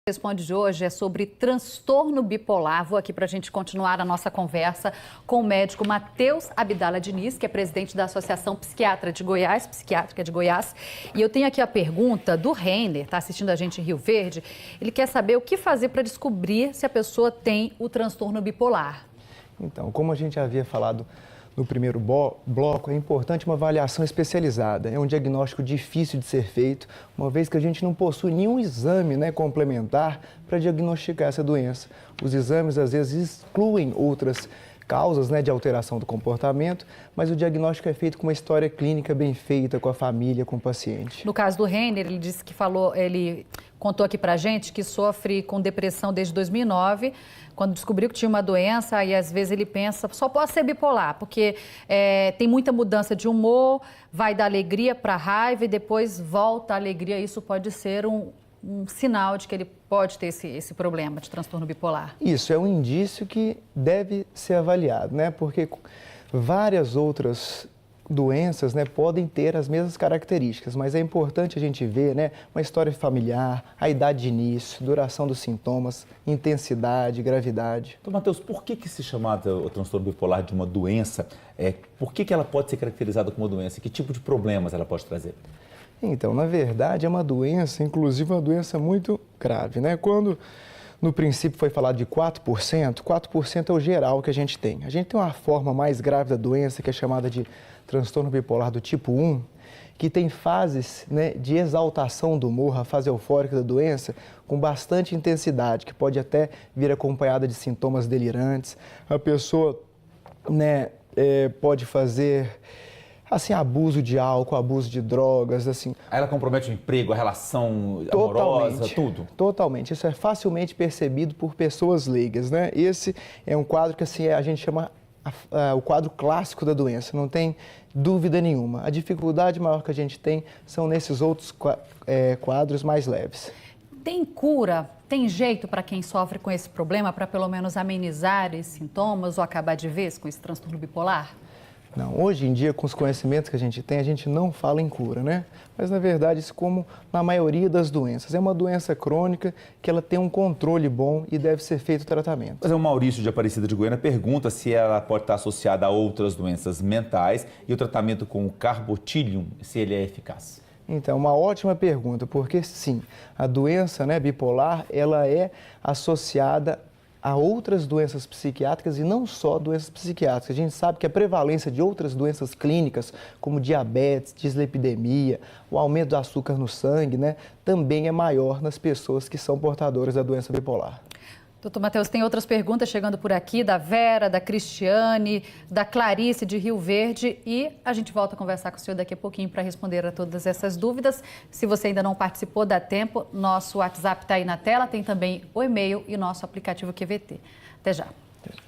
Responde de hoje é sobre transtorno bipolar. Vou aqui para a gente continuar a nossa conversa com o médico Matheus Abdala Diniz, que é presidente da Associação Psiquiátrica de Goiás. E eu tenho aqui a pergunta do Reiner, está assistindo a gente em Rio Verde. Ele quer saber o que fazer para descobrir se a pessoa tem o transtorno bipolar. Então, como a gente havia falado no primeiro bloco, é importante uma avaliação especializada. É um diagnóstico difícil de ser feito, uma vez que a gente não possui nenhum exame complementar para diagnosticar essa doença. Os exames, às vezes, excluem outras causas de alteração do comportamento, mas o diagnóstico é feito com uma história clínica bem feita, com a família, com o paciente. No caso do Reiner, ele disse que ele contou aqui pra gente que sofre com depressão desde 2009, quando descobriu que tinha uma doença, e às vezes ele pensa, só pode ser bipolar, porque tem muita mudança de humor, vai da alegria para raiva e depois volta à alegria. Isso pode ser um sinal de que ele pode ter esse problema de transtorno bipolar. Isso é um indício que deve ser avaliado, porque várias outras doenças podem ter as mesmas características, mas é importante a gente ver uma história familiar, a idade de início, duração dos sintomas, intensidade, gravidade. Então, Matheus, por que se chama o transtorno bipolar de uma doença? Por que ela pode ser caracterizada como uma doença? Que tipo de problemas ela pode trazer? Então, na verdade, é uma doença, inclusive uma doença muito grave, Quando no princípio foi falado de 4% é o geral que a gente tem. A gente tem uma forma mais grave da doença, que é chamada de transtorno bipolar do tipo 1, que tem fases de exaltação do humor, a fase eufórica da doença, com bastante intensidade, que pode até vir acompanhada de sintomas delirantes. A pessoa pode fazer abuso de álcool, abuso de drogas, Aí ela compromete o emprego, a relação amorosa, tudo? Totalmente. Isso é facilmente percebido por pessoas leigas, Esse é um quadro que a gente chama o quadro clássico da doença, não tem dúvida nenhuma. A dificuldade maior que a gente tem são nesses outros quadros mais leves. Tem cura? Tem jeito para quem sofre com esse problema, para pelo menos amenizar esses sintomas ou acabar de vez com esse transtorno bipolar? Não, hoje em dia, com os conhecimentos que a gente não fala em cura, Mas, na verdade, isso como na maioria das doenças. É uma doença crônica que ela tem um controle bom e deve ser feito o tratamento. Mas o Maurício de Aparecida de Goiânia pergunta se ela pode estar associada a outras doenças mentais e o tratamento com o carbotílium, se ele é eficaz. Então, uma ótima pergunta, porque sim, a doença bipolar, ela é associada a outras doenças psiquiátricas e não só doenças psiquiátricas. A gente sabe que a prevalência de outras doenças clínicas, como diabetes, dislipidemia, o aumento do açúcar no sangue, também é maior nas pessoas que são portadoras da doença bipolar. Doutor Matheus, tem outras perguntas chegando por aqui, da Vera, da Cristiane, da Clarice de Rio Verde, e a gente volta a conversar com o senhor daqui a pouquinho para responder a todas essas dúvidas. Se você ainda não participou, dá tempo, nosso WhatsApp está aí na tela, tem também o e-mail e nosso aplicativo QVT. Até já.